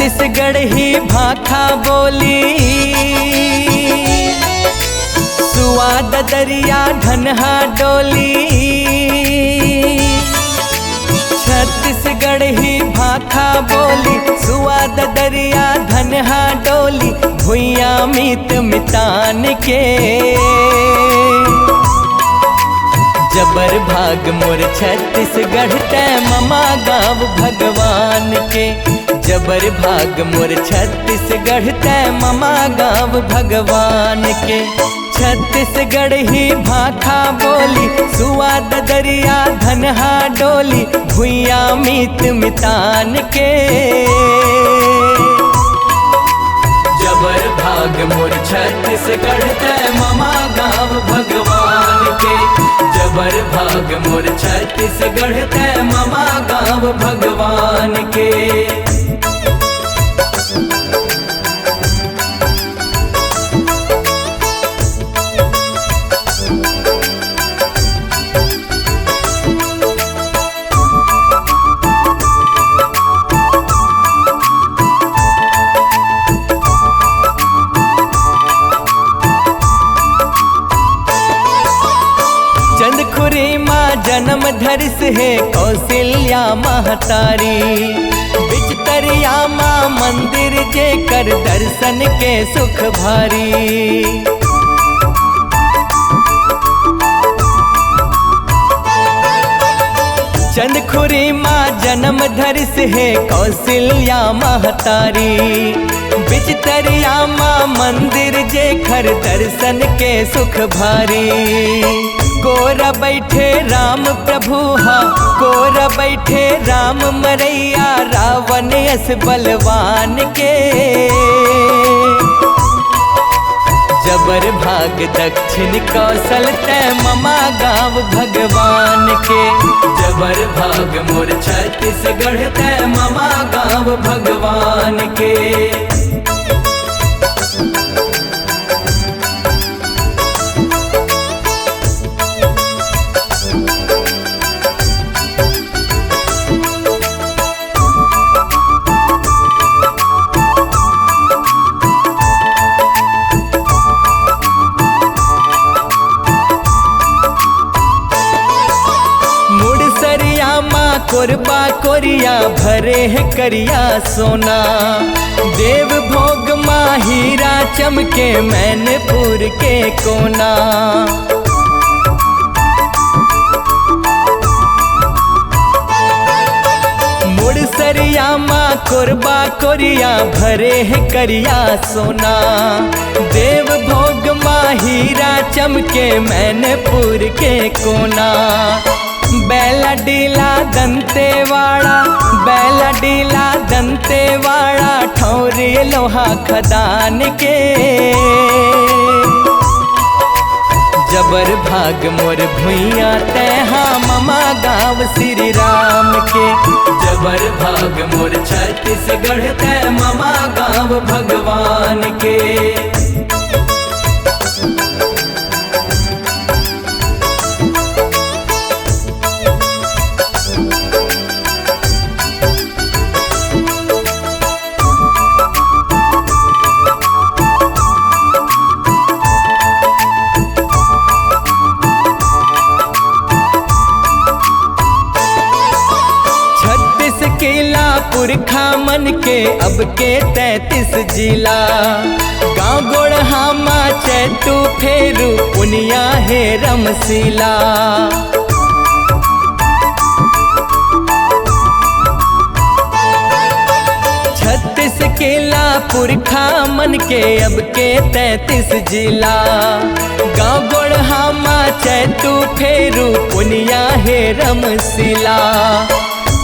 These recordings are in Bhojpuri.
छत्तीसगढ़ ही भाखा बोली, सुवाद दरिया धनहा डोली। छत्तीसगढ़ ही भाखा बोली, सुवाद दरिया धनहा डोली। भुइया मीत मितान के जबर भाग मोर छत्तीसगढ़ तै ममा गाँव भगवान के। जबर भाग मोर छत्तीसगढ़ तै ममा गाँव भगवान के। छत्तीसगढ़ ही भाखा बोली, सुवाद दरिया धनहा डोली। भुइया मीत मितान के जबर भाग मोर छत्तीसगढ़ तै ममा गाँव भगवान के। जबर भाग मोर छत्तीसगढ़ तै ममा गाँव भगवान के। चंदखुरी माँ जन्म धरिस है कौशल्या महतारी। बिचतरिया माँ मंदिर जे कर दर्शन के सुख भारी। चंदखुरी माँ जन्म धरिस है कौशल्या महतारी। बिचतरिया माँ मंदिर जे खर दर्शन के सुख भारी। कोरा बैठे राम प्रभु हा, कोरा बैठे राम मरैया। रावण यस बलवान के जबर भाग दक्षिण कौशल तै ममा गाँव भगवान के। जबर भाग मोर छत्तीसगढ़ तै ममा गाँव भगवान के। कोरबा कोरिया भरे है करिया सोना। देव भोग माँ हीरा चमके मैनपुर के कोना। मुड़सरिया माँ कोरबा कोरिया भरे है करिया सोना। देव भोग माँ हीरा चमके मैनपुर के कोना। बैला डीला दंतेवाड़ा, बैला डीला दंतेवाड़ा। ठौरी लोहा खदान के जबर भाग मोर भुइया तैहा ममा गाँव श्री राम के। जबर भाग मोर छत्तीसगढ़ तै ममा गाँव भगवान के। पुरखा मन के अब के 33 जिला। गाँव गोड़हा माँ चैतू फेरू पुनिया है रमसीला। छत्तीस केला पुरखा मन के अब के 33 जिला। गाँव गोड़हा माँ चैतू फेरू पुनिया है रमसीला।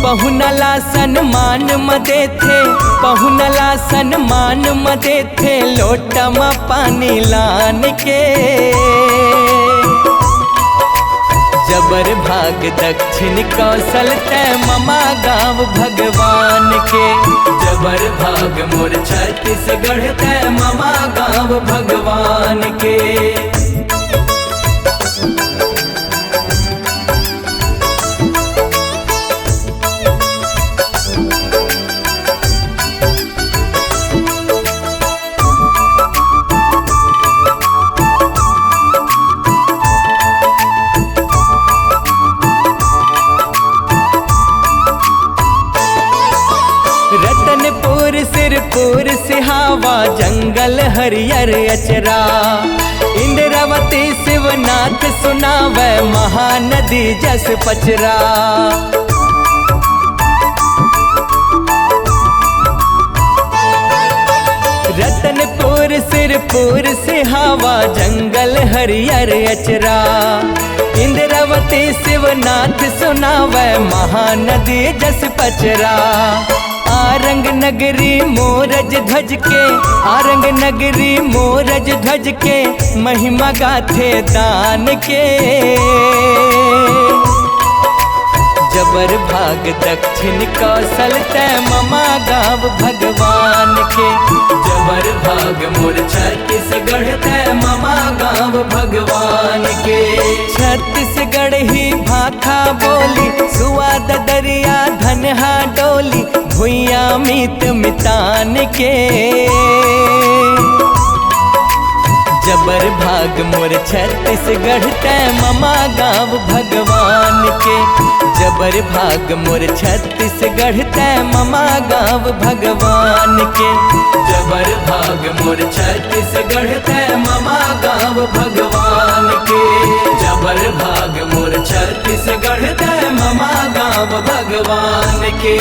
पहुनला सन्मान मदे थे, पहुनला सन्मान मदे थे। लोटा में पानी लान के जबर भाग दक्षिण कौशल तै ममा गाँव भगवान के। जबर भाग मोर छत्तीसगढ़ तै ममा गाँव भगवान के। रतनपुर सिरपुर सिहावा जंगल हरियर अचरा, इंद्रावती शिवनाथ सुनावे महानदी जस पचरा। रतनपुर सिरपुर सिहावा जंगल हरियर अचरा, इंद्रावती शिवनाथ सुनावे महानदी जस पचरा। आरंग नगरी मोरज ध्वज के, आरंग नगरी मोरज ध्वज के, महिमा गाथे दान के। जबर भाग दक्षिण कौशल तय ममा गाँव भगवान के। जबर भाग मोर छत्तीसगढ़ तय ममा गाँव भगवान के। छत्तीसगढ़ ही भाखा बोली, सुआद दरिया धनहा डोली, भुइया मीत मितान के। जबर भाग मोर छत्तीसगढ़ तय ममा गाँव भगवान के। जबर भाग मोर छत्तीसगढ़ तय ममा गाँव भगवान के। जबर भाग मोर छत्तीसगढ़ तय ममा गाँव भगवान के। जबर भाग मोर छत्तीसगढ़ तय ममा गाँव भगवान के।